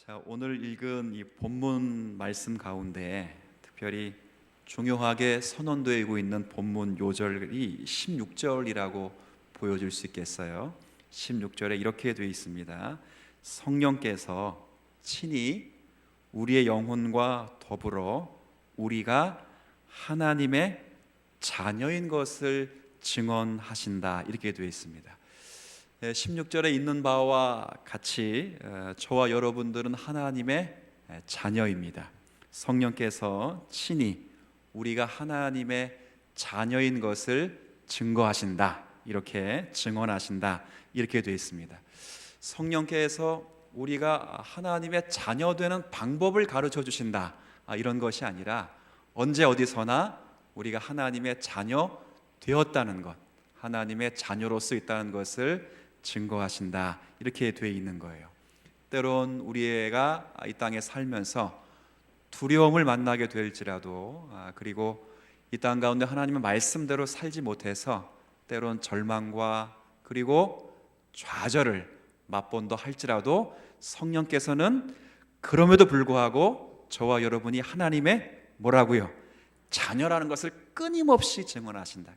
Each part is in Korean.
자, 오늘 읽은 이 본문 말씀 가운데 특별히 중요하게 선언되고 있는 본문 요절이 16절이라고 보여줄 수 있겠어요. 16절에 이렇게 되어 있습니다. 성령께서 친히 우리의 영혼과 더불어 우리가 하나님의 자녀인 것을 증언하신다, 이렇게 되어 있습니다. 16절에 있는 바와 같이 저와 여러분들은 하나님의 자녀입니다. 성령께서 친히 우리가 하나님의 자녀인 것을 증거하신다, 이렇게 증언하신다, 이렇게 되어 있습니다. 성령께서 우리가 하나님의 자녀 되는 방법을 가르쳐 주신다, 이런 것이 아니라 언제 어디서나 우리가 하나님의 자녀 되었다는 것, 하나님의 자녀로서 있다는 것을 증거하신다, 이렇게 되어 있는 거예요. 때론 우리가 이 땅에 살면서 두려움을 만나게 될지라도, 그리고 이 땅 가운데 하나님의 말씀대로 살지 못해서 때론 절망과 그리고 좌절을 맛본다 할지라도 성령께서는 그럼에도 불구하고 저와 여러분이 하나님의 뭐라고요? 자녀라는 것을 끊임없이 증언하신다.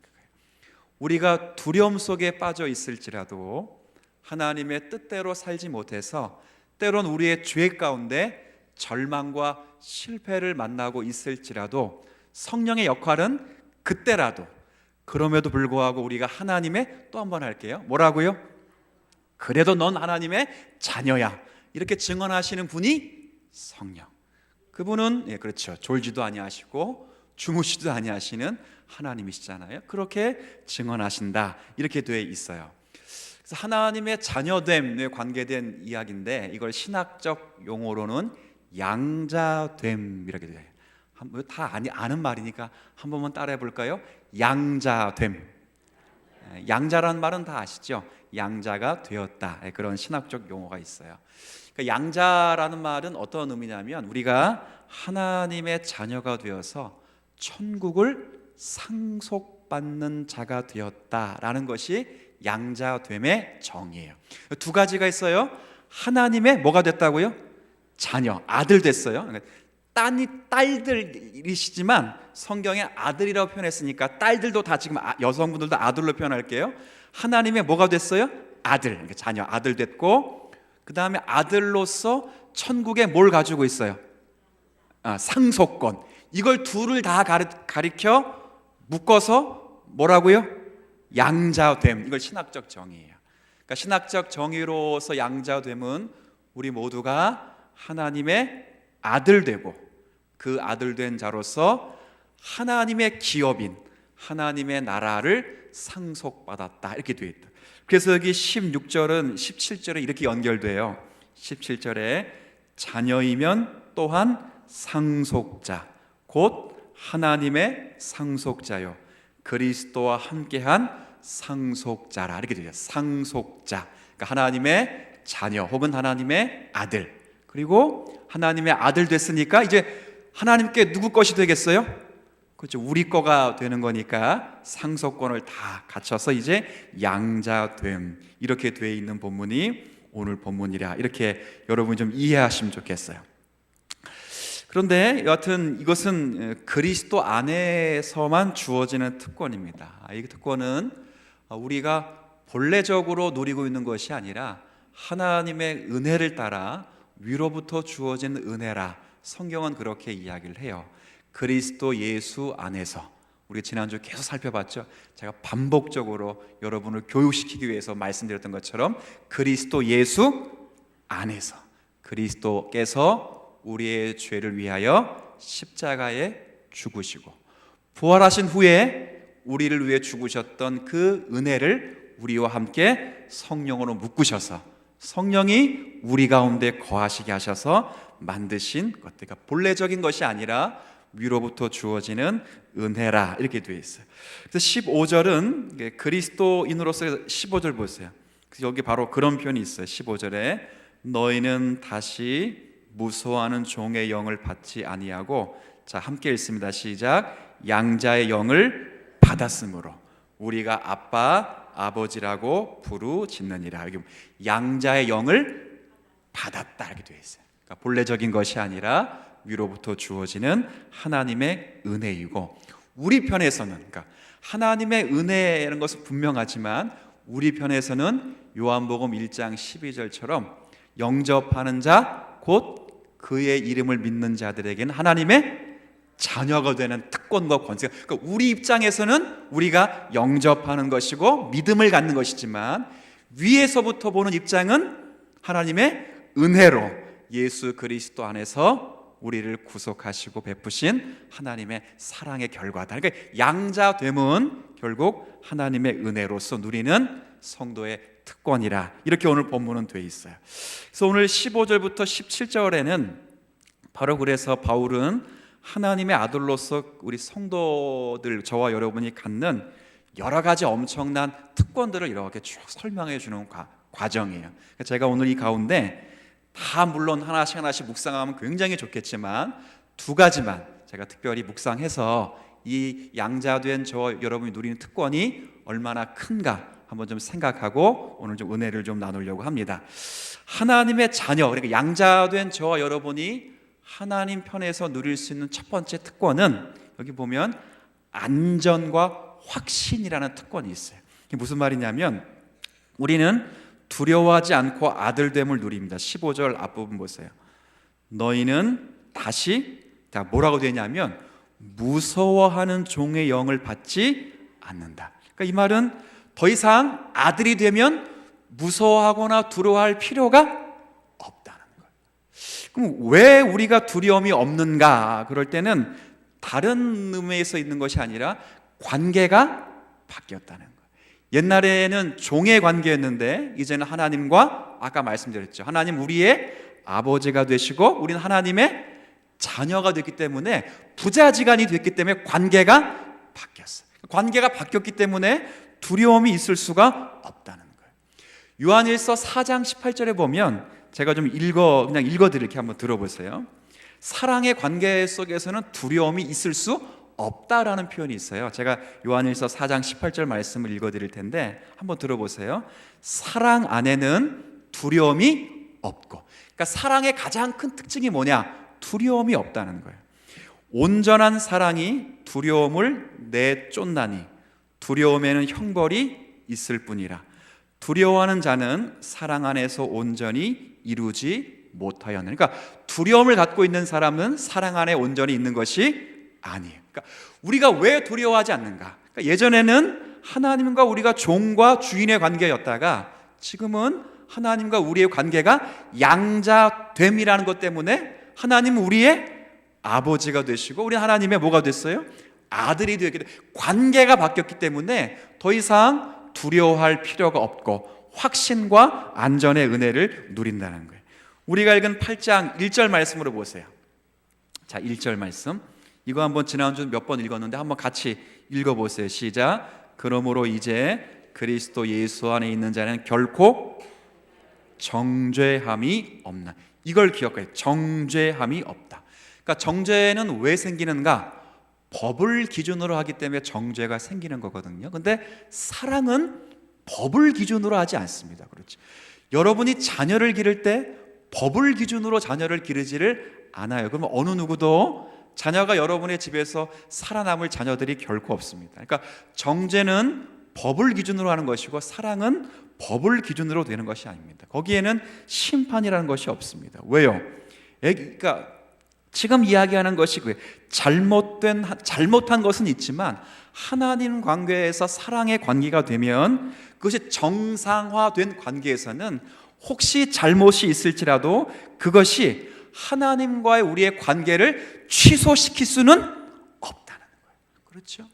우리가 두려움 속에 빠져 있을지라도 하나님의 뜻대로 살지 못해서 때론 우리의 죄 가운데 절망과 실패를 만나고 있을지라도 성령의 역할은 그때라도, 그럼에도 불구하고 우리가 하나님의, 또 한 번 할게요, 뭐라고요? 그래도 넌 하나님의 자녀야, 이렇게 증언하시는 분이 성령. 그분은 그렇죠, 졸지도 아니하시고 주무시지도 아니하시는 하나님이시잖아요. 그렇게 증언하신다, 이렇게 되어 있어요. 그래서 하나님의 자녀됨에 관계된 이야기인데 이걸 신학적 용어로는 양자됨, 이렇게 돼요. 다 아는 말이니까 한 번만 따라해 볼까요? 양자됨. 양자라는 말은 다 아시죠? 양자가 되었다, 그런 신학적 용어가 있어요. 그러니까 양자라는 말은 어떤 의미냐면 우리가 하나님의 자녀가 되어서 천국을 상속받는 자가 되었다라는 것이 양자됨의 정의예요. 두 가지가 있어요. 하나님의 뭐가 됐다고요? 자녀, 아들 됐어요. 딸들이시지만 성경에 아들이라고 표현했으니까 딸들도 다 지금 여성분들도 아들로 표현할게요. 하나님의 뭐가 됐어요? 아들, 자녀, 아들 됐고, 그 다음에 아들로서 천국에 뭘 가지고 있어요? 상속권. 이걸 둘을 다 가리켜 묶어서 뭐라고요? 양자됨. 이걸 신학적 정의예요. 그러니까 신학적 정의로서 양자됨은 우리 모두가 하나님의 아들 되고 그 아들 된 자로서 하나님의 기업인 하나님의 나라를 상속받았다, 이렇게 되어 있다. 그래서 여기 16절은 17절에 이렇게 연결돼요. 17절에 자녀이면 또한 상속자, 곧 하나님의 상속자요 그리스도와 함께한 상속자라, 이렇게 되죠. 상속자, 그러니까 하나님의 자녀 혹은 하나님의 아들. 그리고 하나님의 아들 됐으니까 이제 하나님께 누구 것이 되겠어요? 그렇죠, 우리 거가 되는 거니까 상속권을 다 갖춰서 이제 양자됨, 이렇게 되어 있는 본문이 오늘 본문이라, 이렇게 여러분이 좀 이해하시면 좋겠어요. 그런데 여하튼 이것은 그리스도 안에서만 주어지는 특권입니다. 이 특권은 우리가 본래적으로 누리고 있는 것이 아니라 하나님의 은혜를 따라 위로부터 주어진 은혜라, 성경은 그렇게 이야기를 해요. 그리스도 예수 안에서, 우리가 지난주 계속 살펴봤죠. 제가 반복적으로 여러분을 교육시키기 위해서 말씀드렸던 것처럼 그리스도 예수 안에서, 그리스도께서 우리의 죄를 위하여 십자가에 죽으시고 부활하신 후에 우리를 위해 죽으셨던 그 은혜를 우리와 함께 성령으로 묶으셔서 성령이 우리 가운데 거하시게 하셔서 만드신 것, 그러니까 본래적인 것이 아니라 위로부터 주어지는 은혜라, 이렇게 되어 있어요. 그래서 15절은 그리스도인으로서 15절 보세요. 여기 바로 그런 표현이 있어요. 15절에 너희는 다시 무서워하는 종의 영을 받지 아니하고, 자 함께 읽습니다. 시작. 양자의 영을 받았으므로 우리가 아빠 아버지라고 부르짖느니라. 여기 양자의 영을 받았다, 이렇게 되어 있어요. 그러니까 본래적인 것이 아니라 위로부터 주어지는 하나님의 은혜이고, 우리 편에서는, 그러니까 하나님의 은혜라는 것은 분명하지만 우리 편에서는 요한복음 1장 12절처럼 영접하는 자 곧 그의 이름을 믿는 자들에게는 하나님의 자녀가 되는 특권과 권세가, 그러니까 우리 입장에서는 우리가 영접하는 것이고 믿음을 갖는 것이지만 위에서부터 보는 입장은 하나님의 은혜로 예수 그리스도 안에서 우리를 구속하시고 베푸신 하나님의 사랑의 결과다. 그러니까 양자됨은 결국 하나님의 은혜로서 누리는 성도의 특권이라, 이렇게 오늘 본문은 되어 있어요. 그래서 오늘 15절부터 17절에는 바로 그래서 바울은 하나님의 아들로서 우리 성도들, 저와 여러분이 갖는 여러 가지 엄청난 특권들을 이렇게 쭉 설명해 주는 과정이에요. 제가 오늘 이 가운데 다 물론 하나씩 묵상하면 굉장히 좋겠지만 두 가지만 제가 특별히 묵상해서 이 양자된 저와 여러분이 누리는 특권이 얼마나 큰가 한번 좀 생각하고 오늘 좀 은혜를 좀 나누려고 합니다. 하나님의 자녀, 그러니까 양자된 저와 여러분이 하나님 편에서 누릴 수 있는 첫 번째 특권은 여기 보면 안전과 확신이라는 특권이 있어요. 이게 무슨 말이냐면 우리는 두려워하지 않고 아들됨을 누립니다. 15절 앞부분 보세요. 너희는 다시 뭐라고 되냐면 무서워하는 종의 영을 받지 않는다. 그러니까 이 말은 더 이상 아들이 되면 무서워하거나 두려워할 필요가 없다는 거예요. 그럼 왜 우리가 두려움이 없는가? 그럴 때는 다른 의미에서 있는 것이 아니라 관계가 바뀌었다는 거예요. 옛날에는 종의 관계였는데 이제는 하나님과, 아까 말씀드렸죠, 하나님 우리의 아버지가 되시고 우리는 하나님의 자녀가 됐기 때문에, 부자지간이 됐기 때문에 관계가 바뀌었어요. 관계가 바뀌었기 때문에 두려움이 있을 수가 없다는 거예요. 요한일서 4장 18절에 보면 제가 좀 그냥 읽어드릴게요. 한번 들어보세요. 사랑의 관계 속에서는 두려움이 있을 수 없다라는 표현이 있어요. 제가 요한일서 4장 18절 말씀을 읽어드릴 텐데 한번 들어보세요. 사랑 안에는 두려움이 없고, 그러니까 사랑의 가장 큰 특징이 뭐냐? 두려움이 없다는 거예요. 온전한 사랑이 두려움을 내쫓나니 두려움에는 형벌이 있을 뿐이라. 두려워하는 자는 사랑 안에서 온전히 이루지 못하였느니라. 그러니까 두려움을 갖고 있는 사람은 사랑 안에 온전히 있는 것이 아니에요. 그러니까 우리가 왜 두려워하지 않는가? 그러니까 예전에는 하나님과 우리가 종과 주인의 관계였다가 지금은 하나님과 우리의 관계가 양자됨이라는 것 때문에 하나님은 우리의 아버지가 되시고 우리 하나님의 뭐가 됐어요? 아들이 되었기 때문에 관계가 바뀌었기 때문에 더 이상 두려워할 필요가 없고 확신과 안전의 은혜를 누린다는 거예요. 우리가 읽은 8장 1절 말씀으로 보세요. 자, 1절 말씀 이거 한번 지난주 몇 번 읽었는데 한번 같이 읽어보세요. 시작. 그러므로 이제 그리스도 예수 안에 있는 자는 결코 정죄함이 없나. 이걸 기억해요. 정죄함이 없다. 그러니까 정죄는 왜 생기는가? 법을 기준으로 하기 때문에 정죄가 생기는 거거든요. 근데 사랑은 법을 기준으로 하지 않습니다. 그렇죠? 여러분이 자녀를 기를 때 법을 기준으로 자녀를 기르지를 않아요. 그러면 어느 누구도 자녀가 여러분의 집에서 살아남을 자녀들이 결코 없습니다. 그러니까 정죄는 법을 기준으로 하는 것이고 사랑은 법을 기준으로 되는 것이 아닙니다. 거기에는 심판이라는 것이 없습니다. 왜요? 그러니까 지금 이야기하는 것이 잘못한 것은 있지만 하나님 관계에서 사랑의 관계가 되면 그것이 정상화된 관계에서는 혹시 잘못이 있을지라도 그것이 하나님과의 우리의 관계를 취소시킬 수는 없다는 거예요. 그렇죠?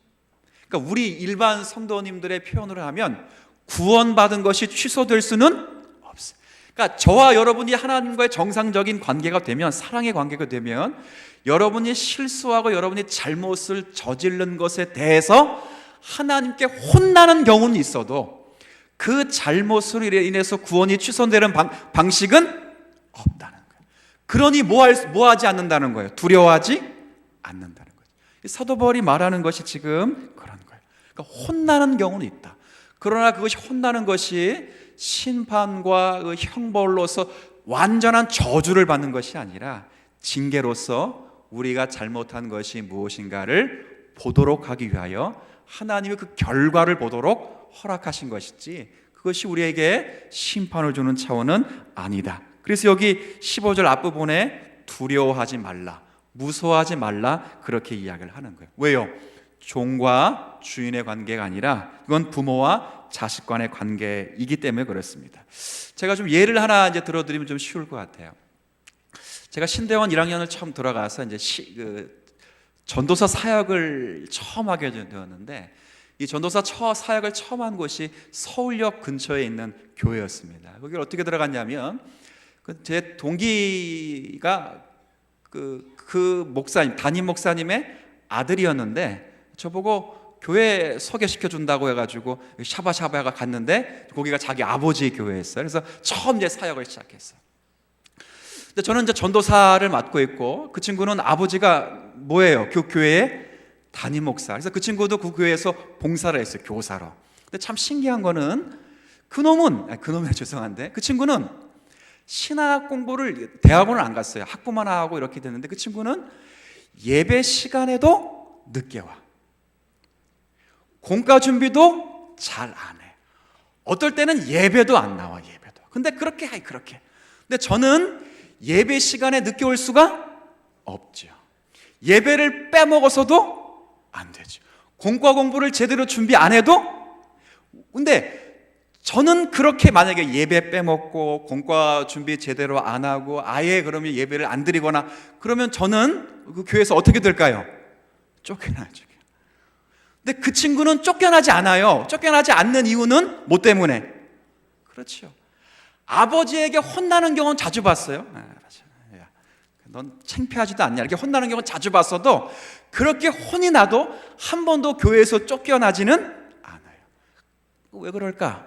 그러니까 우리 일반 성도님들의 표현으로 하면 구원받은 것이 취소될 수는 없어요. 그러니까 저와 여러분이 하나님과의 정상적인 관계가 되면, 사랑의 관계가 되면 여러분이 실수하고 여러분이 잘못을 저지른 것에 대해서 하나님께 혼나는 경우는 있어도 그 잘못으로 인해서 구원이 취소되는 방식은 없다는 거예요. 그러니 뭐 하지 않는다는 거예요? 두려워하지 않는다는 거예요. 사도 바울이 말하는 것이 지금 그런 거예요. 그러니까 혼나는 경우는 있다. 그러나 그것이 혼나는 것이 심판과 그 형벌로서 완전한 저주를 받는 것이 아니라 징계로서 우리가 잘못한 것이 무엇인가를 보도록 하기 위하여 하나님의 그 결과를 보도록 허락하신 것이지, 그것이 우리에게 심판을 주는 차원은 아니다. 그래서 여기 15절 앞부분에 두려워하지 말라, 무서워하지 말라, 그렇게 이야기를 하는 거예요. 왜요? 종과 주인의 관계가 아니라 이건 부모와 자식 간의 관계이기 때문에 그렇습니다. 제가 좀 예를 하나 이제 들어드리면 좀 쉬울 것 같아요. 제가 신대원 1학년을 처음 들어가서 이제 전도사 사역을 처음 하게 되었는데, 이 전도사 사역을 처음 한 곳이 서울역 근처에 있는 교회였습니다. 거기를 어떻게 들어갔냐면, 제 동기가 그 목사님, 담임 목사님의 아들이었는데, 저보고 교회 소개시켜 준다고 해가지고 샤바샤바가 갔는데, 거기가 자기 아버지의 교회였어요. 그래서 처음 이제 사역을 시작했어요. 근데 저는 이제 전도사를 맡고 있고, 그 친구는 아버지가 뭐예요? 그 교회의 담임 목사. 그래서 그 친구도 그 교회에서 봉사를 했어요, 교사로. 근데 참 신기한 거는 그놈이 죄송한데, 그 친구는 신학 공부를 대학원을 안 갔어요. 학부만 하고 이렇게 됐는데, 그 친구는 예배 시간에도 늦게 와. 공과 준비도 잘 안 해. 어떨 때는 예배도 안 나와, 예배도. 근데 그렇게. 근데 저는 예배 시간에 늦게 올 수가 없죠. 예배를 빼먹어서도 안 되죠. 공과 공부를 제대로 준비 안 해도. 근데 저는 그렇게 만약에 예배 빼먹고 공과 준비 제대로 안 하고 아예 그러면 예배를 안 드리거나 그러면 저는 그 교회에서 어떻게 될까요? 쫓겨나죠. 근데 그 친구는 쫓겨나지 않아요. 쫓겨나지 않는 이유는 뭐 때문에? 그렇죠. 아버지에게 혼나는 경우는 자주 봤어요. 넌 창피하지도 않냐, 이렇게 혼나는 경우는 자주 봤어도 그렇게 혼이 나도 한 번도 교회에서 쫓겨나지는 않아요. 왜 그럴까?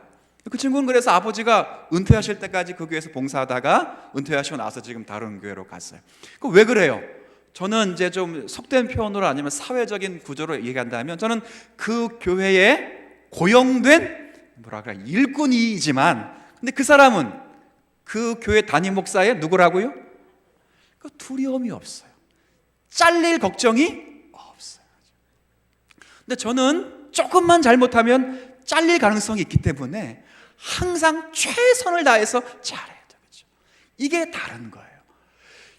그 친구는 그래서 아버지가 은퇴하실 때까지 그 교회에서 봉사하다가 은퇴하시고 나서 지금 다른 교회로 갔어요. 왜 그래요? 저는 이제 좀 속된 표현으로 아니면 사회적인 구조로 얘기한다면, 저는 그 교회에 고용된 일꾼이지만, 근데 그 사람은 그 교회 담임 목사의 누구라고요? 그 두려움이 없어요. 잘릴 걱정이 없어요. 근데 저는 조금만 잘못하면 잘릴 가능성이 있기 때문에 항상 최선을 다해서 잘해야 되겠죠. 이게 다른 거예요.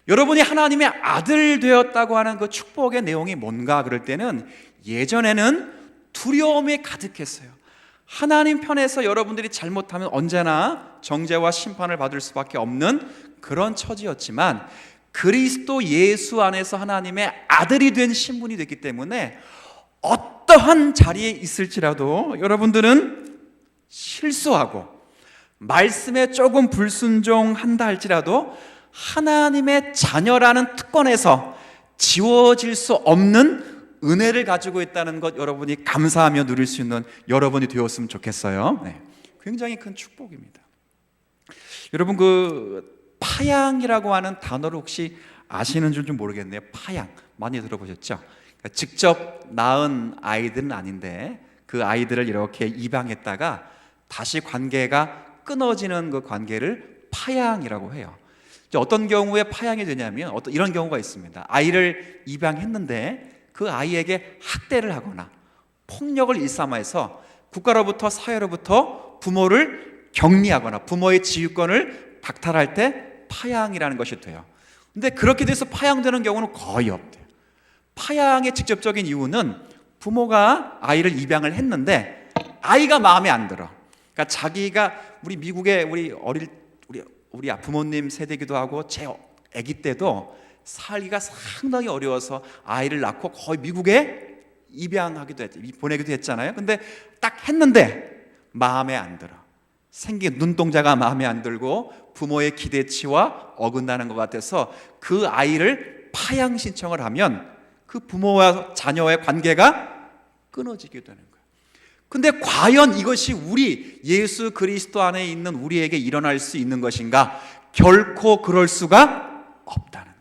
여러분이 하나님의 아들 되었다고 하는 그 축복의 내용이 뭔가 그럴 때는, 예전에는 두려움이 가득했어요. 하나님 편에서 여러분들이 잘못하면 언제나 정죄와 심판을 받을 수밖에 없는 그런 처지였지만, 그리스도 예수 안에서 하나님의 아들이 된 신분이 됐기 때문에 어떠한 자리에 있을지라도 여러분들은 실수하고 말씀에 조금 불순종한다 할지라도 하나님의 자녀라는 특권에서 지워질 수 없는 은혜를 가지고 있다는 것, 여러분이 감사하며 누릴 수 있는 여러분이 되었으면 좋겠어요. 굉장히 큰 축복입니다. 여러분, 그 파양이라고 하는 단어를 혹시 아시는 줄 좀 모르겠네요. 파양 많이 들어보셨죠? 그러니까 직접 낳은 아이들은 아닌데 그 아이들을 이렇게 입양했다가 다시 관계가 끊어지는 그 관계를 파양이라고 해요. 어떤 경우에 파양이 되냐면, 이런 경우가 있습니다. 아이를 입양했는데 그 아이에게 학대를 하거나 폭력을 일삼아서 국가로부터 사회로부터 부모를 격리하거나 부모의 지휘권을 박탈할 때 파양이라는 것이 돼요. 근데 그렇게 돼서 파양되는 경우는 거의 없대요. 파양의 직접적인 이유는 부모가 아이를 입양을 했는데 아이가 마음에 안 들어. 그러니까 자기가 우리 미국의 우리 부모님 세대기도 하고 제 아기 때도 살기가 상당히 어려워서 아이를 낳고 거의 미국에 보내기도 했잖아요. 근데 딱 했는데 마음에 안 들어. 생긴 눈동자가 마음에 안 들고 부모의 기대치와 어긋나는 것 같아서 그 아이를 파양 신청을 하면 그 부모와 자녀의 관계가 끊어지게 되는 거예요. 근데 과연 이것이 우리 예수 그리스도 안에 있는 우리에게 일어날 수 있는 것인가? 결코 그럴 수가 없다는 거예요.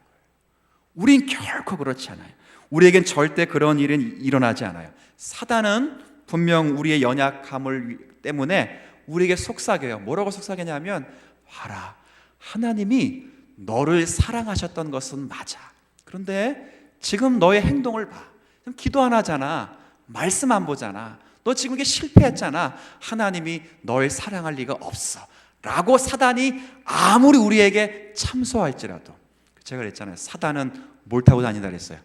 우린 결코 그렇지 않아요. 우리에겐 절대 그런 일은 일어나지 않아요. 사단은 분명 우리의 연약함을 때문에 우리에게 속삭여요. 뭐라고 속삭이냐면, 봐라, 하나님이 너를 사랑하셨던 것은 맞아. 그런데 지금 너의 행동을 봐. 지금 기도 안 하잖아. 말씀 안 보잖아. 너 지금 이게 실패했잖아. 하나님이 널 사랑할 리가 없어 라고 사단이 아무리 우리에게 참소할지라도, 제가 그랬잖아요. 사단은 뭘 타고 다닌다 그랬어요?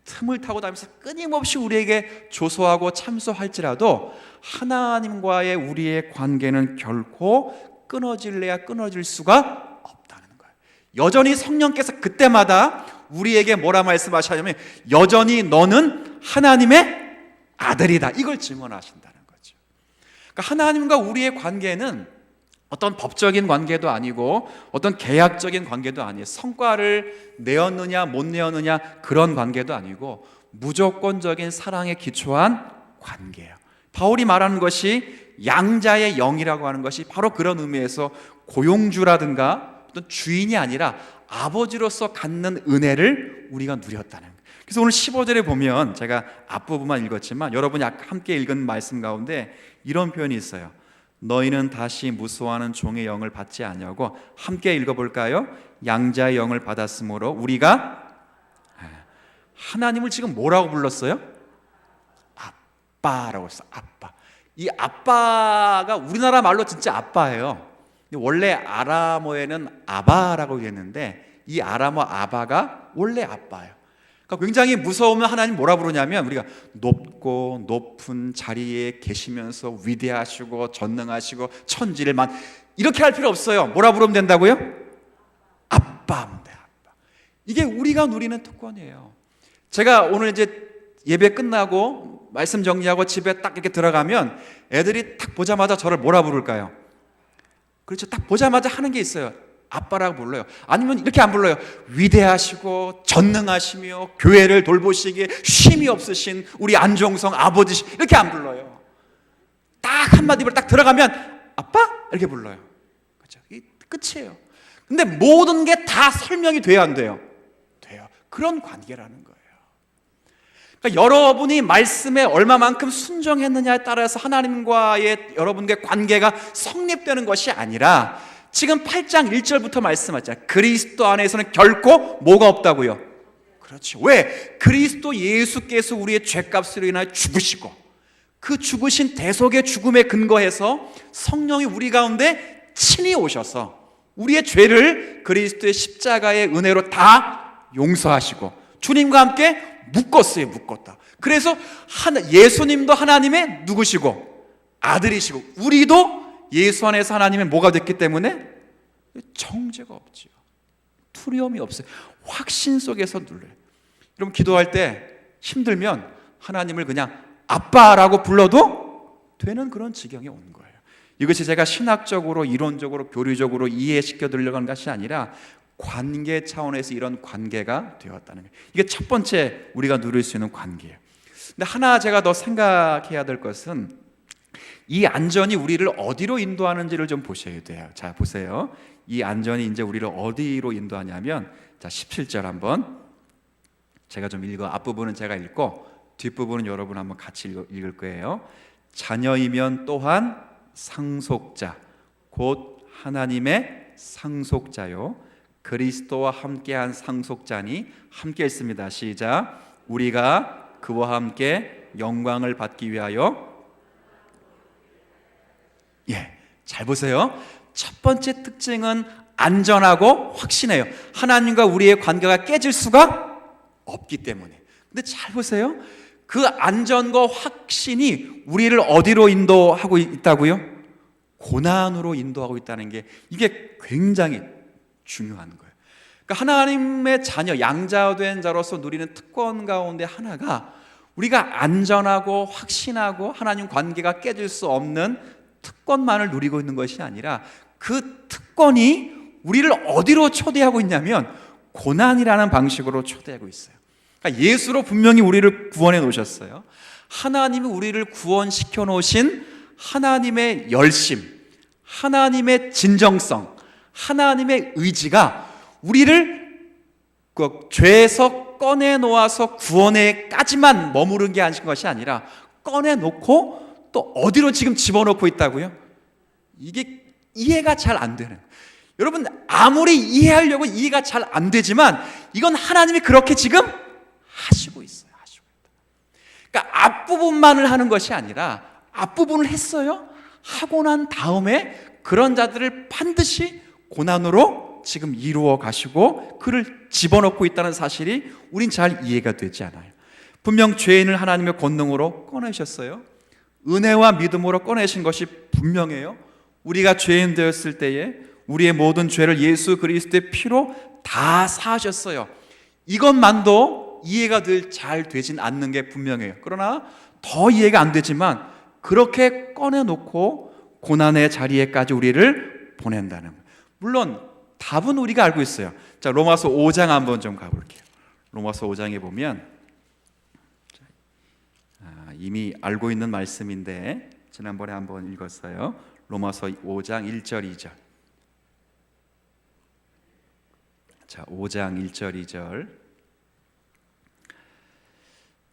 틈을 타고 다니면서 끊임없이 우리에게 조소하고 참소할지라도 하나님과의 우리의 관계는 결코 끊어질래야 끊어질 수가 없다는 거예요. 여전히 성령께서 그때마다 우리에게 뭐라 말씀하시냐면 여전히 너는 하나님의 아들이다, 이걸 증언하신다는 거죠. 그러니까 하나님과 우리의 관계는 어떤 법적인 관계도 아니고 어떤 계약적인 관계도 아니에요. 성과를 내었느냐 못 내었느냐 그런 관계도 아니고 무조건적인 사랑에 기초한 관계예요. 바울이 말하는 것이 양자의 영이라고 하는 것이 바로 그런 의미에서 고용주라든가 어떤 주인이 아니라 아버지로서 갖는 은혜를 우리가 누렸다는 거예요. 그래서 오늘 15절에 보면, 제가 앞부분만 읽었지만 여러분이 함께 읽은 말씀 가운데 이런 표현이 있어요. 너희는 다시 무수하는 종의 영을 받지 아니하고, 함께 읽어볼까요? 양자의 영을 받았으므로 우리가, 하나님을 지금 뭐라고 불렀어요? 아빠라고 했어요. 아빠. 이 아빠가 우리나라 말로 진짜 아빠예요. 원래 아람어에는 아바라고 했는데 이 아람어 아바가 원래 아빠예요. 그러니까 굉장히 무서우면 하나님 뭐라 부르냐면, 우리가 높고 높은 자리에 계시면서 위대하시고 전능하시고 천지를만, 이렇게 할 필요 없어요. 뭐라 부르면 된다고요? 아빠입니다. 아빠. 이게 우리가 누리는 특권이에요. 제가 오늘 이제 예배 끝나고 말씀 정리하고 집에 딱 이렇게 들어가면 애들이 딱 보자마자 저를 뭐라 부를까요? 그렇죠. 딱 보자마자 하는 게 있어요. 아빠라고 불러요. 아니면 이렇게 안 불러요. 위대하시고 전능하시며 교회를 돌보시기에 쉼이 없으신 우리 안종성 아버지, 이렇게 안 불러요. 딱 한마디 딱 들어가면 아빠? 이렇게 불러요. 그렇죠. 이게 끝이에요. 근데 모든 게 다 설명이 돼야 안 돼요? 돼요. 그런 관계라는 거예요. 그러니까 여러분이 말씀에 얼마만큼 순종했느냐에 따라서 하나님과의 여러분의 관계가 성립되는 것이 아니라, 지금 8장 1절부터 말씀하잖아요. 그리스도 안에서는 결코 뭐가 없다고요? 그렇죠. 왜? 그리스도 예수께서 우리의 죄값으로 인하여 죽으시고, 그 죽으신 대속의 죽음에 근거해서 성령이 우리 가운데 친히 오셔서 우리의 죄를 그리스도의 십자가의 은혜로 다 용서하시고 주님과 함께 묶었어요. 묶었다. 그래서 예수님도 하나님의 누구시고? 아들이시고, 우리도 예수 안에서 하나님의 뭐가 됐기 때문에 정죄가 없지요. 두려움이 없어요. 확신 속에서 눌러요. 여러분 기도할 때 힘들면 하나님을 그냥 아빠라고 불러도 되는 그런 지경에 온 거예요. 이것이 제가 신학적으로 이론적으로 교리적으로 이해시켜 드리려고 하는 것이 아니라 관계 차원에서 이런 관계가 되었다는 거예요. 이게 첫 번째 우리가 누릴 수 있는 관계예요. 근데 하나 제가 더 생각해야 될 것은 이 안전이 우리를 어디로 인도하는지를 좀 보셔야 돼요. 자, 보세요. 이 안전이 이제 우리를 어디로 인도하냐면, 자, 17절 한번 제가 좀 읽어. 앞부분은 제가 읽고 뒷부분은 여러분 한번 같이 읽을 거예요. 자녀이면 또한 상속자, 곧 하나님의 상속자요, 그리스도와 함께한 상속자니. 함께 읽습니다. 시작. 우리가 그와 함께 영광을 받기 위하여. 잘 보세요. 첫 번째 특징은 안전하고 확신해요. 하나님과 우리의 관계가 깨질 수가 없기 때문에. 근데 잘 보세요. 그 안전과 확신이 우리를 어디로 인도하고 있다고요? 고난으로 인도하고 있다는 게, 이게 굉장히 중요한 거예요. 그러니까 하나님의 자녀, 양자된 자로서 누리는 특권 가운데 하나가, 우리가 안전하고 확신하고 하나님 관계가 깨질 수 없는 특권만을 누리고 있는 것이 아니라, 그 특권이 우리를 어디로 초대하고 있냐면 고난이라는 방식으로 초대하고 있어요. 그러니까 예수로 분명히 우리를 구원해 놓으셨어요. 하나님이 우리를 구원시켜 놓으신 하나님의 열심, 하나님의 진정성, 하나님의 의지가 우리를 그 죄에서 꺼내 놓아서 구원에까지만 머무른 게 아닌 것이 아니라, 꺼내 놓고 또 어디로 지금 집어넣고 있다고요? 이게 이해가 잘 안 되는. 여러분, 아무리 이해하려고 이해가 잘 안 되지만 이건 하나님이 그렇게 지금 하시고 있어요. 그러니까 앞부분만을 하는 것이 아니라 앞부분을 했어요. 하고 난 다음에 그런 자들을 반드시 고난으로 지금 이루어 가시고 그를 집어넣고 있다는 사실이 우린 잘 이해가 되지 않아요. 분명 죄인을 하나님의 권능으로 꺼내셨어요. 은혜와 믿음으로 꺼내신 것이 분명해요. 우리가 죄인 되었을 때에 우리의 모든 죄를 예수 그리스도의 피로 다 사하셨어요. 이것만도 이해가 잘 되진 않는 게 분명해요. 그러나 더 이해가 안 되지만 그렇게 꺼내놓고 고난의 자리에까지 우리를 보낸다는 거예요. 물론 답은 우리가 알고 있어요. 자, 로마서 5장 한번 좀 가볼게요. 로마서 5장에 보면 이미 알고 있는 말씀인데 지난번에 한번 읽었어요. 로마서 5장 1절 2절. 자, 5장 1절 2절.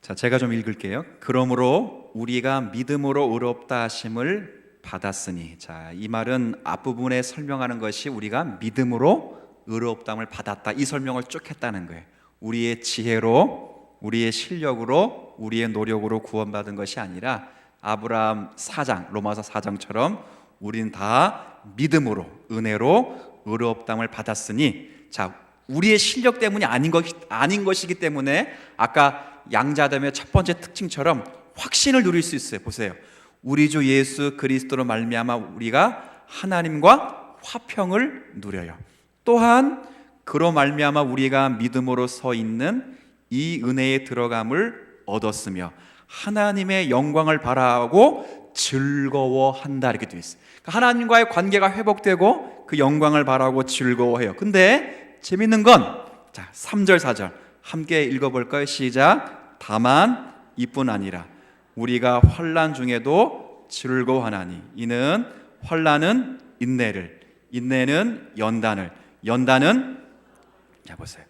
자, 제가 좀 읽을게요. 그러므로 우리가 믿음으로 의롭다 하심을 받았으니. 자, 이 말은 앞부분에 설명하는 것이 우리가 믿음으로 의롭다함을 받았다, 이 설명을 쭉 했다는 거예요. 우리의 지혜로, 우리의 실력으로, 우리의 노력으로 구원받은 것이 아니라 아브라함 4장, 로마서 4장처럼 우리는 다 믿음으로, 은혜로 의롭다함을 받았으니. 자, 우리의 실력 때문이 아닌 것이기 때문에 아까 양자됨의 첫 번째 특징처럼 확신을 누릴 수 있어요. 보세요. 우리 주 예수 그리스도로 말미암아 우리가 하나님과 화평을 누려요. 또한 그로 말미암아 우리가 믿음으로 서 있는 이 은혜에 들어감을 얻었으며 하나님의 영광을 바라고 즐거워한다, 이렇게 되어 있어요. 그러니까 하나님과의 관계가 회복되고 그 영광을 바라고 즐거워해요. 근데 재밌는 건, 자, 3절 4절 함께 읽어볼까요? 시작. 다만 이뿐 아니라 우리가 환난 중에도 즐거워하나니 이는 환난은 인내를, 인내는 연단을, 연단은, 자 보세요.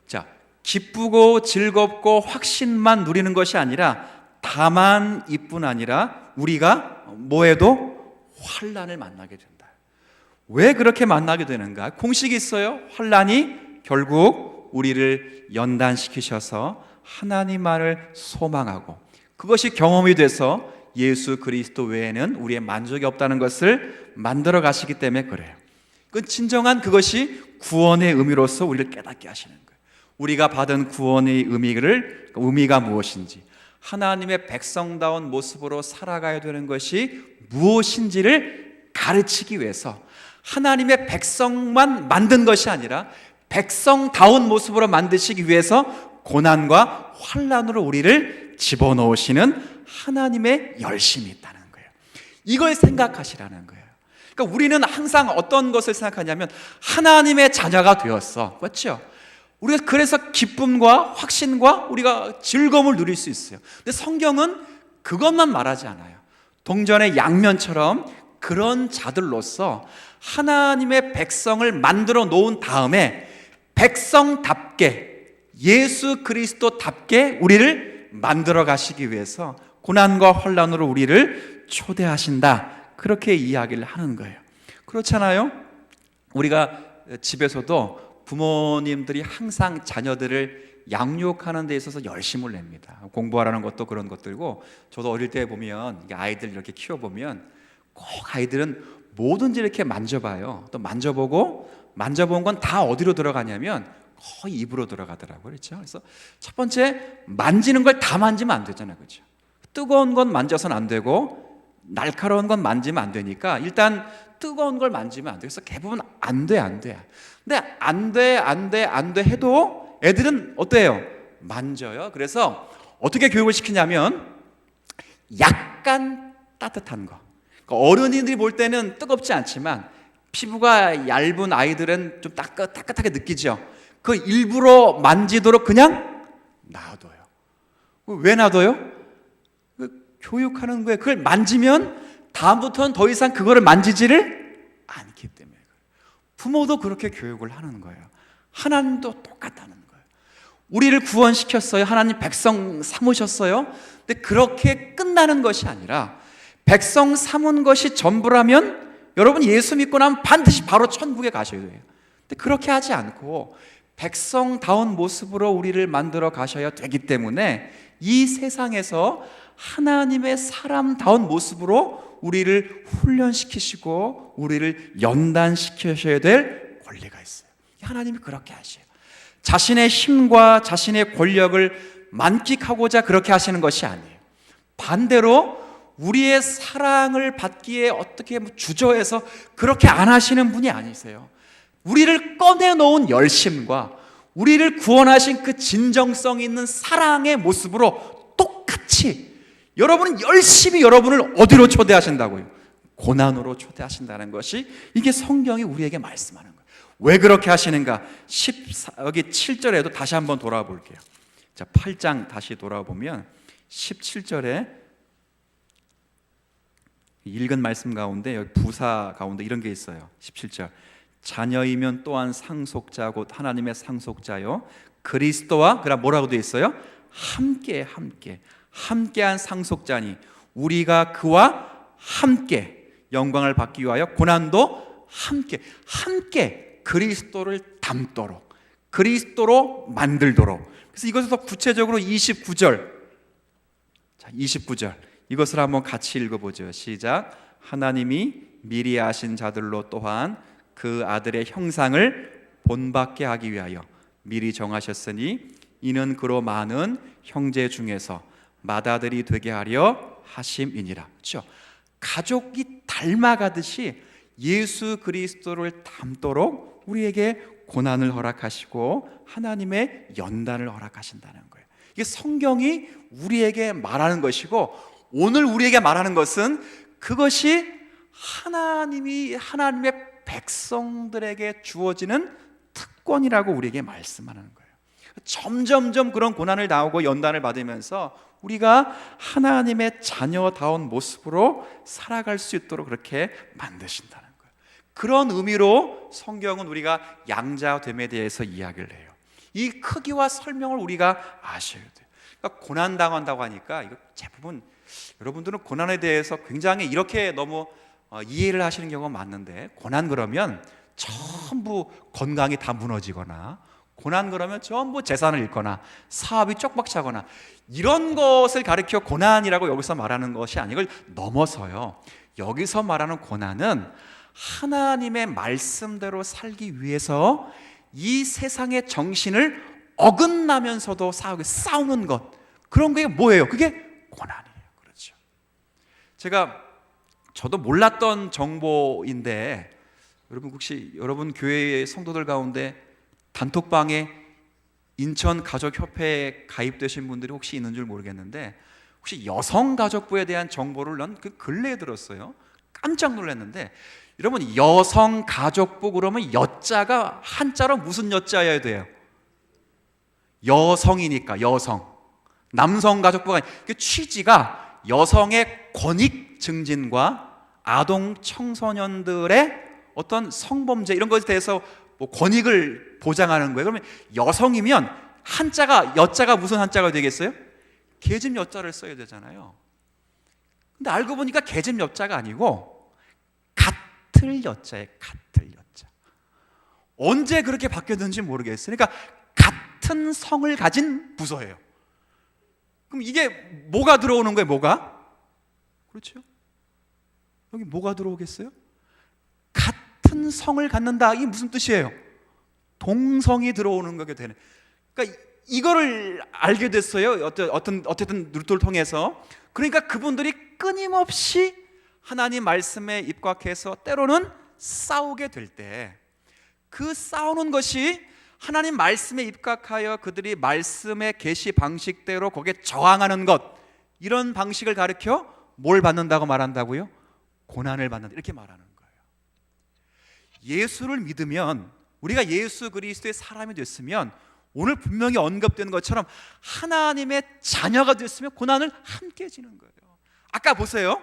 자, 기쁘고 즐겁고 확신만 누리는 것이 아니라 다만 이뿐 아니라 우리가 뭐해도 환난을 만나게 된다. 왜 그렇게 만나게 되는가? 공식이 있어요. 환난이 결국 우리를 연단시키셔서 하나님만을 소망하고 그것이 경험이 돼서 예수 그리스도 외에는 우리의 만족이 없다는 것을 만들어 가시기 때문에 그래요. 그 진정한 그것이 구원의 의미로서 우리를 깨닫게 하시는 거예요. 우리가 받은 구원의 의미가 무엇인지, 하나님의 백성다운 모습으로 살아가야 되는 것이 무엇인지를 가르치기 위해서 하나님의 백성만 만든 것이 아니라 백성다운 모습으로 만드시기 위해서 고난과 환난으로 우리를 집어넣으시는 하나님의 열심이 있다는 거예요. 이걸 생각하시라는 거예요. 그러니까 우리는 항상 어떤 것을 생각하냐면 하나님의 자녀가 되었어, 그렇죠? 우리가 그래서 기쁨과 확신과 우리가 즐거움을 누릴 수 있어요. 근데 성경은 그것만 말하지 않아요. 동전의 양면처럼 그런 자들로서 하나님의 백성을 만들어 놓은 다음에 백성답게 예수 그리스도답게 우리를 만들어 가시기 위해서 고난과 환난으로 우리를 초대하신다, 그렇게 이야기를 하는 거예요. 그렇잖아요? 우리가 집에서도 부모님들이 항상 자녀들을 양육하는 데 있어서 열심을 냅니다. 공부하라는 것도 그런 것들고, 저도 어릴 때 보면 아이들 이렇게 키워보면 꼭 아이들은 뭐든지 이렇게 만져봐요. 또 만져본 건 다 어디로 들어가냐면 거의 입으로 들어가더라고요. 그렇죠? 그래서 첫 번째, 만지는 걸 다 만지면 안 되잖아요. 그렇죠? 뜨거운 건 만져서는 안 되고 날카로운 건 만지면 안 되니까 일단 뜨거운 걸 만지면 안 돼. 그래서 대부분 안 돼. 근데 안 돼 해도 애들은 어때요? 만져요. 그래서 어떻게 교육을 시키냐면 약간 따뜻한 거. 그러니까 어른이들이 볼 때는 뜨겁지 않지만 피부가 얇은 아이들은 좀 따뜻하게 느끼죠. 그 일부러 만지도록 그냥 놔둬요. 왜 놔둬요? 교육하는 거예요. 그걸 만지면 다음부터는 더 이상 그거를 만지지를 않기 때문에. 부모도 그렇게 교육을 하는 거예요. 하나님도 똑같다는 거예요. 우리를 구원시켰어요. 하나님 백성 삼으셨어요. 근데 그렇게 끝나는 것이 아니라 백성 삼은 것이 전부라면 여러분 예수 믿고 나면 반드시 바로 천국에 가셔야 돼요. 근데 그렇게 하지 않고 백성다운 모습으로 우리를 만들어 가셔야 되기 때문에 이 세상에서 하나님의 사람다운 모습으로 우리를 훈련시키시고 우리를 연단시키셔야 될 권리가 있어요. 하나님이 그렇게 하셔요. 자신의 힘과 자신의 권력을 만끽하고자 그렇게 하시는 것이 아니에요. 반대로 우리의 사랑을 받기에 어떻게 주저해서 그렇게 안 하시는 분이 아니세요. 우리를 꺼내놓은 열심과 우리를 구원하신 그 진정성 있는 사랑의 모습으로 똑같이 여러분은 열심히 여러분을 어디로 초대하신다고요? 고난으로 초대하신다는 것이 이게 성경이 우리에게 말씀하는 거예요. 왜 그렇게 하시는가? 여기 7절에도 다시 한번 돌아와 볼게요. 자, 8장 다시 돌아보면 17절에 읽은 말씀 가운데 여기 부사 가운데 이런 게 있어요. 17절 자녀이면 또한 상속자 곧 하나님의 상속자요 그리스도와 그럼 뭐라고 되어 있어요? 함께한 상속자니 우리가 그와 함께 영광을 받기 위하여 고난도 함께 그리스도를 닮도록 그리스도로 만들도록. 그래서 이것을 더 구체적으로 29절 이것을 한번 같이 읽어보죠. 시작. 하나님이 미리 아신 자들로 또한 그 아들의 형상을 본받게 하기 위하여 미리 정하셨으니 이는 그로 많은 형제 중에서 맏아들이 되게 하려 하심이니라. 그렇죠? 가족이 닮아가듯이 예수 그리스도를 닮도록 우리에게 고난을 허락하시고 하나님의 연단을 허락하신다는 거예요. 이게 성경이 우리에게 말하는 것이고 오늘 우리에게 말하는 것은 그것이 하나님의 백성들에게 주어지는 특권이라고 우리에게 말씀하는 거예요. 점점점 그런 고난을 당하고 연단을 받으면서 우리가 하나님의 자녀다운 모습으로 살아갈 수 있도록 그렇게 만드신다는 거예요. 그런 의미로 성경은 우리가 양자됨에 대해서 이야기를 해요. 이 크기와 설명을 우리가 아셔야 돼요. 그러니까 고난 당한다고 하니까 이거 대부분 여러분들은 고난에 대해서 굉장히 이렇게 너무 이해를 하시는 경우가 많은데, 고난 그러면 전부 건강이 다 무너지거나, 고난 그러면 전부 재산을 잃거나 사업이 쪽박차거나 이런 것을 가리켜 고난이라고 여기서 말하는 것이 아니고 넘어서요, 여기서 말하는 고난은 하나님의 말씀대로 살기 위해서 이 세상의 정신을 어긋나면서도 싸우는 것, 그런 게 뭐예요? 그게 고난이에요. 그렇죠. 저도 몰랐던 정보인데, 여러분 혹시 여러분 교회의 성도들 가운데 단톡방에 인천가족협회에 가입되신 분들이 혹시 있는 줄 모르겠는데, 혹시 여성가족부에 대한 정보를 난 그 근래에 들었어요. 깜짝 놀랐는데, 여러분 여성가족부 그러면 여자가 한자로 무슨 여자여야 돼요? 여성이니까 여성. 남성가족부가 그 취지가 여성의 권익 증진과 아동 청소년들의 어떤 성범죄 이런 것에 대해서 뭐 권익을 보장하는 거예요. 그러면 여성이면 여자가 무슨 한자가 되겠어요? 계집 여자를 써야 되잖아요. 근데 알고 보니까 계집 여자가 아니고 같을 여자예요. 같을 여자. 언제 그렇게 바뀌었는지 모르겠어요. 그러니까 같은 성을 가진 부서예요. 그럼 이게 뭐가 들어오는 거예요? 뭐가? 그렇죠? 여기 뭐가 들어오겠어요? 같은 성을 갖는다. 이게 무슨 뜻이에요? 동성이 들어오는 거게 되는. 그러니까 이거를 알게 됐어요. 어쨌든 누리토를 통해서. 그러니까 그분들이 끊임없이 하나님 말씀에 입각해서 때로는 싸우게 될 때, 그 싸우는 것이 하나님 말씀에 입각하여 그들이 말씀의 계시 방식대로 거기에 저항하는 것, 이런 방식을 가르쳐 뭘 받는다고 말한다고요? 고난을 받는다, 이렇게 말하는 거예요. 예수를 믿으면, 우리가 예수 그리스도의 사람이 됐으면 오늘 분명히 언급되는 것처럼 하나님의 자녀가 됐으면 고난을 함께 지는 거예요. 아까 보세요.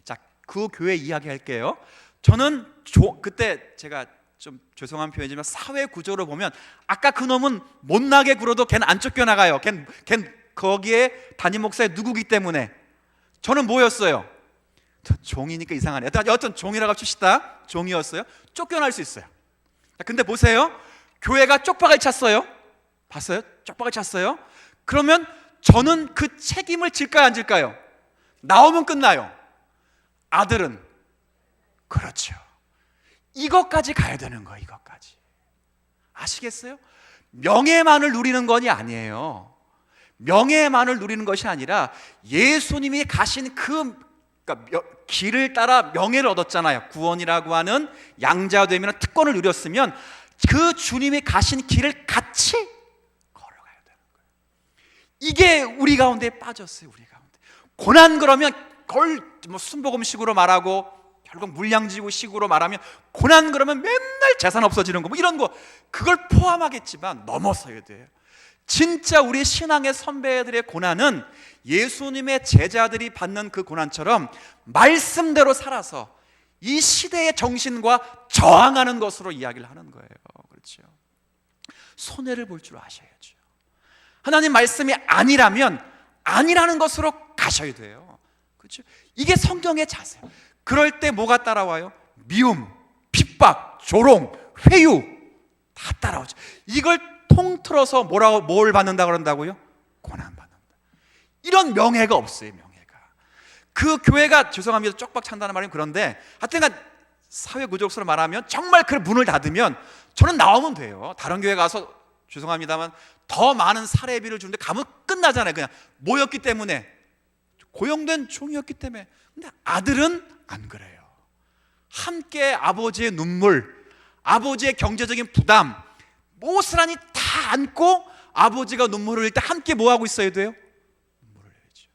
자, 그 교회 이야기할게요. 저는 그때 제가 좀 죄송한 표현이지만 사회 구조로 보면 아까 그 놈은 못나게 굴어도 걔는 안 쫓겨나가요. 걔는 거기에 담임 목사의 누구기 때문에. 저는 뭐였어요? 저 종이니까 이상하네. 여튼 종이라고 합시다. 종이었어요. 쫓겨날 수 있어요. 근데 보세요. 교회가 쪽박을 찼어요. 봤어요? 쪽박을 찼어요. 그러면 저는 그 책임을 질까요, 안 질까요? 나오면 끝나요. 아들은 그렇죠. 이것까지 가야 되는 거예요. 이것까지. 아시겠어요? 명예만을 누리는 것이 아니에요. 명예만을 누리는 것이 아니라 예수님이 가신 그러니까 길을 따라 명예를 얻었잖아요. 구원이라고 하는 양자됨이나 특권을 누렸으면 그 주님이 가신 길을 같이 걸어가야 되는 거예요. 이게 우리 가운데 빠졌어요. 우리 가운데 고난 그러면 그걸 순복음식으로 말하고 결국 물량지구식으로 말하면 고난 그러면 맨날 재산 없어지는 거 이런 거 그걸 포함하겠지만 넘어서야 돼요. 진짜 우리 신앙의 선배들의 고난은 예수님의 제자들이 받는 그 고난처럼 말씀대로 살아서 이 시대의 정신과 저항하는 것으로 이야기를 하는 거예요. 그렇죠? 손해를 볼 줄 아셔야죠. 하나님 말씀이 아니라면 아니라는 것으로 가셔야 돼요. 그렇죠? 이게 성경의 자세예요. 그럴 때 뭐가 따라와요? 미움, 핍박, 조롱, 회유 다 따라오죠. 이걸 통틀어서 뭘 받는다 그런다고요? 고난 받는다. 이런 명예가 없어요. 명예가. 그 교회가 죄송합니다. 쪽박 찬다는 말은 그런데 하여튼간 사회 구조적으로 말하면 정말 그 문을 닫으면 저는 나오면 돼요. 다른 교회 가서 죄송합니다만 더 많은 사례비를 주는데 가면 끝나잖아요. 그냥 모였기 때문에 고용된 종이었기 때문에. 근데 아들은 안 그래요. 함께 아버지의 눈물, 아버지의 경제적인 부담 모스란히 다 안고 아버지가 눈물을 흘릴 때 함께 뭐 하고 있어야 돼요? 눈물을 흘리죠.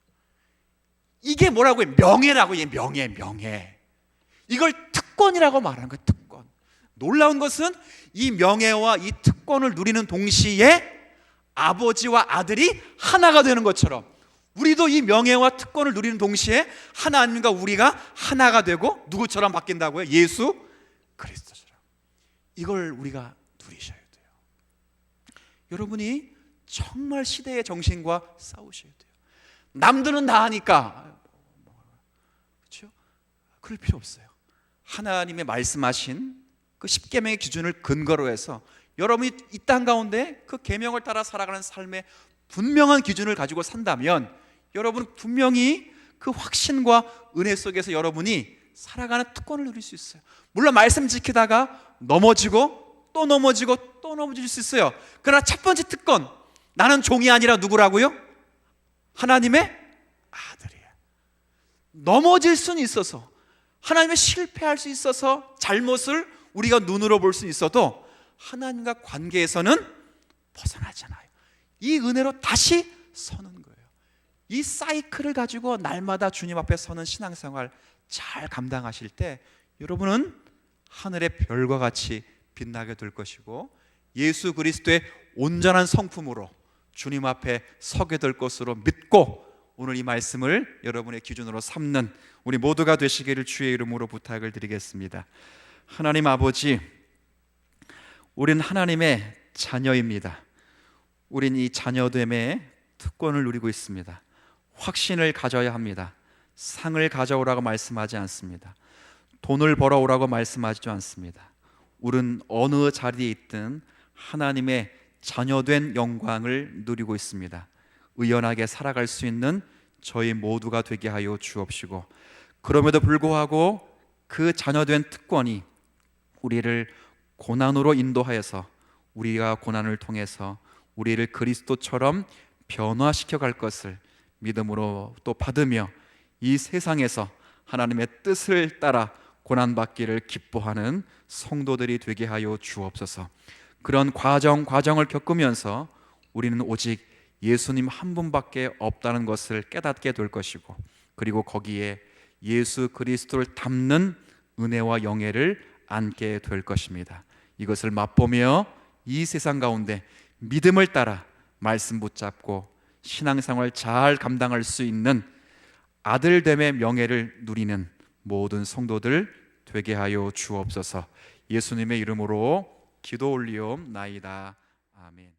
이게 뭐라고요? 명예라고요. 명예. 이걸 특권이라고 말하는 거예요. 특권. 놀라운 것은 이 명예와 이 특권을 누리는 동시에 아버지와 아들이 하나가 되는 것처럼 우리도 이 명예와 특권을 누리는 동시에 하나님과 우리가 하나가 되고 누구처럼 바뀐다고요? 예수 그리스도처럼. 이걸 우리가 누리셔야 돼요. 여러분이 정말 시대의 정신과 싸우셔야 돼요. 남들은 다 하니까 그렇죠? 그럴 필요 없어요. 하나님의 말씀하신 그 십계명의 기준을 근거로 해서 여러분이 이 땅 가운데 그 계명을 따라 살아가는 삶의 분명한 기준을 가지고 산다면 여러분 분명히 그 확신과 은혜 속에서 여러분이 살아가는 특권을 누릴 수 있어요. 물론 말씀 지키다가 넘어지고 또 넘어지고 또 넘어질 수 있어요. 그러나 첫 번째 특권, 나는 종이 아니라 누구라고요? 하나님의 아들이에요. 넘어질 수는 있어서 하나님의 실패할 수 있어서 잘못을 우리가 눈으로 볼 수 있어도 하나님과 관계에서는 벗어나잖아요. 이 은혜로 다시 서는 거예요. 이 사이클을 가지고 날마다 주님 앞에 서는 신앙생활 잘 감당하실 때 여러분은 하늘의 별과 같이 빛나게 될 것이고 예수 그리스도의 온전한 성품으로 주님 앞에 서게 될 것으로 믿고 오늘 이 말씀을 여러분의 기준으로 삼는 우리 모두가 되시기를 주의 이름으로 부탁을 드리겠습니다. 하나님 아버지, 우린 하나님의 자녀입니다. 우린 이 자녀됨의 특권을 누리고 있습니다. 확신을 가져야 합니다. 상을 가져오라고 말씀하지 않습니다. 돈을 벌어오라고 말씀하지 않습니다. 우린 어느 자리에 있든 하나님의 자녀된 영광을 누리고 있습니다. 의연하게 살아갈 수 있는 저희 모두가 되게 하여 주옵시고 그럼에도 불구하고 그 자녀된 특권이 우리를 고난으로 인도하여서 우리가 고난을 통해서 우리를 그리스도처럼 변화시켜 갈 것을 믿음으로 또 받으며 이 세상에서 하나님의 뜻을 따라 고난받기를 기뻐하는 성도들이 되게 하여 주옵소서. 그런 과정을 겪으면서 우리는 오직 예수님 한 분밖에 없다는 것을 깨닫게 될 것이고 그리고 거기에 예수 그리스도를 담는 은혜와 영예를 안게 될 것입니다. 이것을 맛보며 이 세상 가운데 믿음을 따라 말씀 붙잡고 신앙생활 잘 감당할 수 있는 아들됨의 명예를 누리는 모든 성도들 되게 하여 주옵소서. 예수님의 이름으로 기도 올리옵나이다. 아멘.